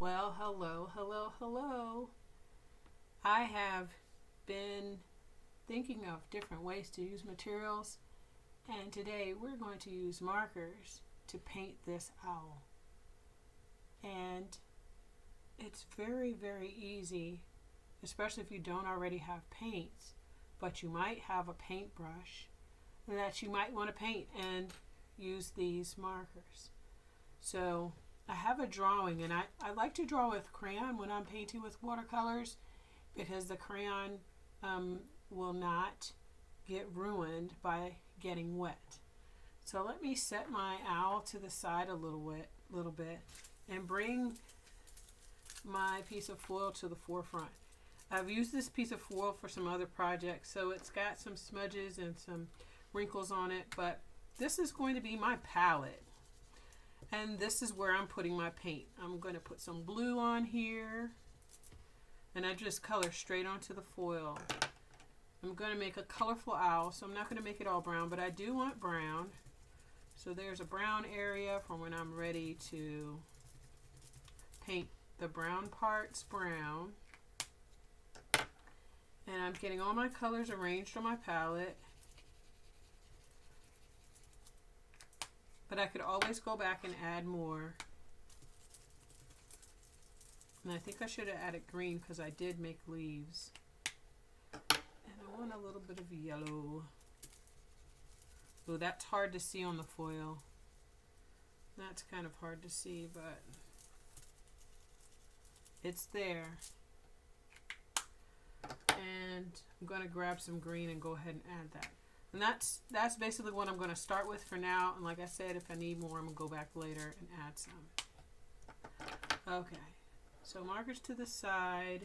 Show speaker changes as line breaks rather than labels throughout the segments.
Well, hello. I have been thinking of different ways to use materials, and today we're going to use markers to paint this owl. And it's very easy, especially if you don't already have paints, but you might have a paintbrush that you might want to paint and use these markers. So I have a drawing, and I like to draw with crayon when I'm painting with watercolors because the crayon will not get ruined by getting wet. So let me set my owl to the side a little bit, and bring my piece of foil to the forefront. I've used this piece of foil for some other projects, so it's got some smudges and some wrinkles on it, but this is going to be my palette. And this is where I'm putting my paint. I'm going to put some blue on here, and I just color straight onto the foil. I'm going to make a colorful owl, so I'm not going to make it all brown, but I do want brown. So there's a brown area for when I'm ready to paint the brown parts brown. And I'm getting all my colors arranged on my palette. But I could always go back and add more. And I think I should have added green because I did make leaves. And I want a little bit of yellow. Oh, that's hard to see on the foil. That's kind of hard to see, but it's there. And I'm going to grab some green and go ahead and add that. And that's basically what I'm going to start with for now. And like I said, if I need more, I'm going to go back later and add some. Okay, so markers to the side.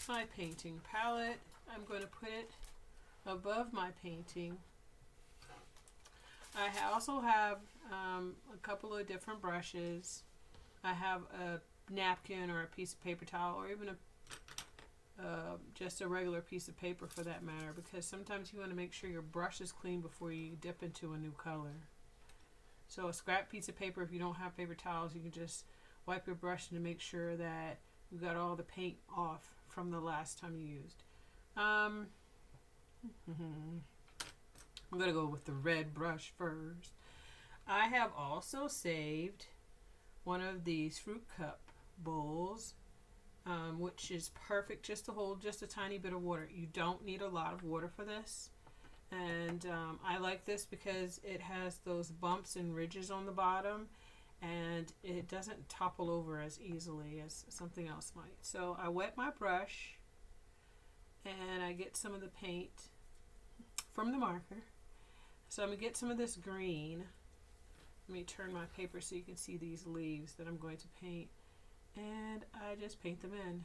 My painting palette, I'm going to put it above my painting. I also have a couple of different brushes. I have a napkin or a piece of paper towel, or even just a regular piece of paper for that matter, because sometimes you want to make sure your brush is clean before you dip into a new color. So a scrap piece of paper, if you don't have paper towels, you can just wipe your brush to make sure that you got all the paint off from the last time you used. I'm going to go with the red brush first. I have also saved one of these fruit cup bowls, which is perfect just to hold just a tiny bit of water. You don't need a lot of water for this. And I like this because it has those bumps and ridges on the bottom, and it doesn't topple over as easily as something else might. So I wet my brush, and I get some of the paint from the marker. So I'm going to get some of this green. Let me turn my paper so you can see these leaves that I'm going to paint. And I just paint them in.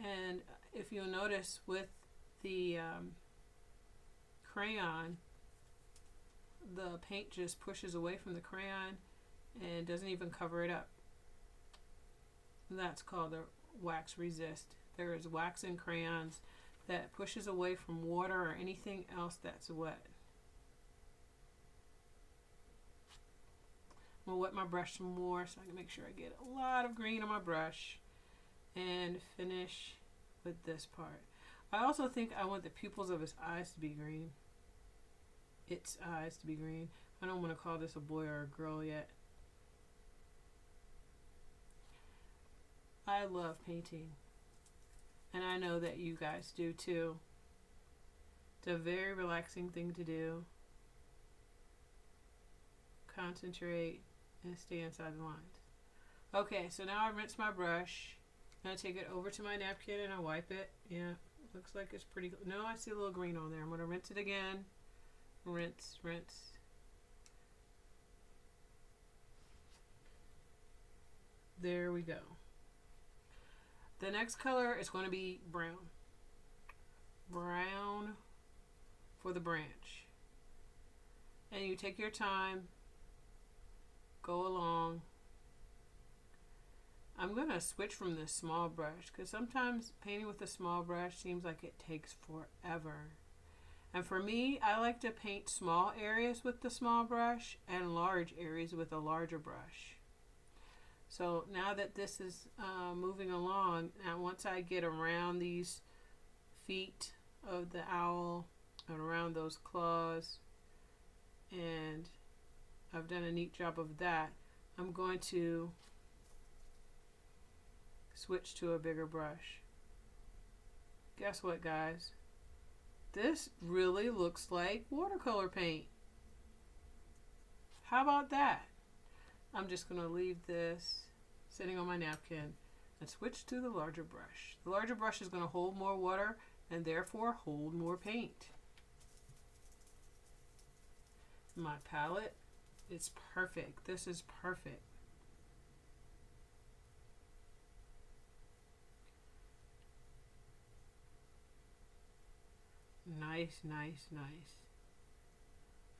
And if you'll notice with the crayon, the paint just pushes away from the crayon and doesn't even cover it up. And that's called a wax resist. There is wax in crayons that pushes away from water or anything else that's wet. I'm going to wet my brush some more so I can make sure I get a lot of green on my brush and finish with this part. I also think I want the pupils of his eyes to be green. Its eyes to be green. I don't want to call this a boy or a girl yet. I love painting, and I know that you guys do too. It's a very relaxing thing to do. Concentrate and stay inside the lines. Okay, so now I rinse my brush. And I take it over to my napkin and I wipe it. Yeah, looks like it's pretty good. No, I see a little green on there. I'm going to rinse it again. Rinse. There we go. The next color is going to be brown. Brown for the branch. And you take your time. Go along. I'm going to switch from this small brush because sometimes painting with a small brush seems like it takes forever. And for me, I like to paint small areas with the small brush and large areas with a larger brush. So now that this is moving along, now once I get around these feet of the owl and around those claws, and I've done a neat job of that, I'm going to switch to a bigger brush. Guess what, guys? This really looks like watercolor paint. How about that? I'm just going to leave this sitting on my napkin and switch to the larger brush. The larger brush is going to hold more water and therefore hold more paint. My palette is perfect. This is perfect. Nice, nice, nice.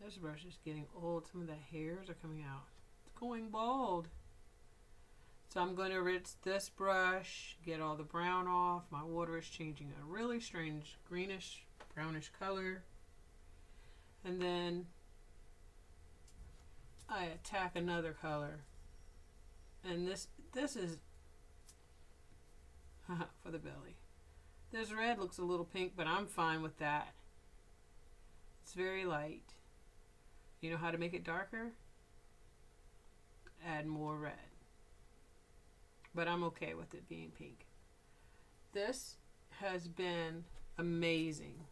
This brush is getting old. Some of the hairs are coming out. It's going bald. So I'm going to rinse this brush, get all the brown off. My water is changing a really strange greenish, brownish color. And then I attack another color. And this is for the belly. This red looks a little pink, but I'm fine with that. It's very light. You know how to make it darker? Add more red. But I'm okay with it being pink. This has been amazing.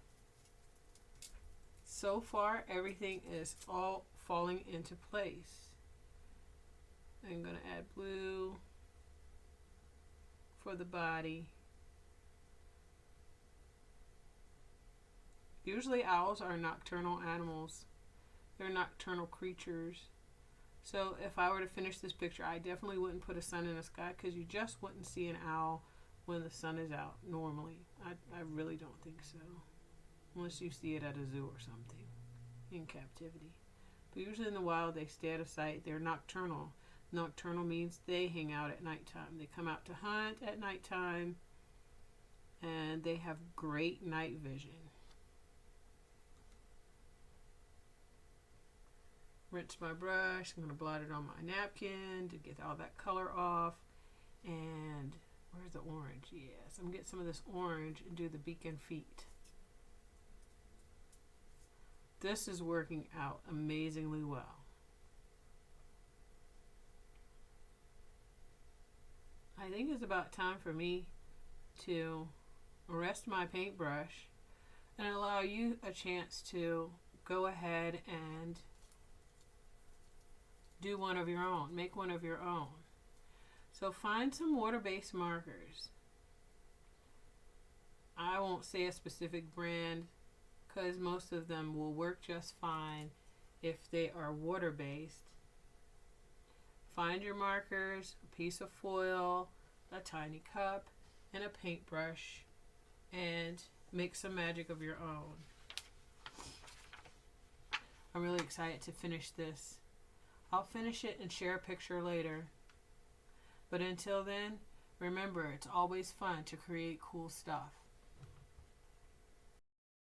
So far, everything is all falling into place. I'm going to add blue for the body. Usually owls are nocturnal animals. They're nocturnal creatures. So if I were to finish this picture, I definitely wouldn't put a sun in the sky because you just wouldn't see an owl when the sun is out normally. I really don't think so. Unless you see it at a zoo or something in captivity. But usually in the wild they stay out of sight. They're nocturnal. Nocturnal means they hang out at nighttime. They come out to hunt at nighttime and they have great night vision. Rinse my brush. I'm going to blot it on my napkin to get all that color off. And where's the orange? Yes, I'm going to get some of this orange and do the beak and feet. This is working out amazingly well. I think it's about time for me to rest my paintbrush and allow you a chance to go ahead and do one of your own. Make one of your own. So find some water-based markers. I won't say a specific brand because most of them will work just fine if they are water-based. Find your markers, a piece of foil, a tiny cup, and a paintbrush, and make some magic of your own. I'm really excited to finish this. I'll finish it and share a picture later. But until then, remember, it's always fun to create cool stuff.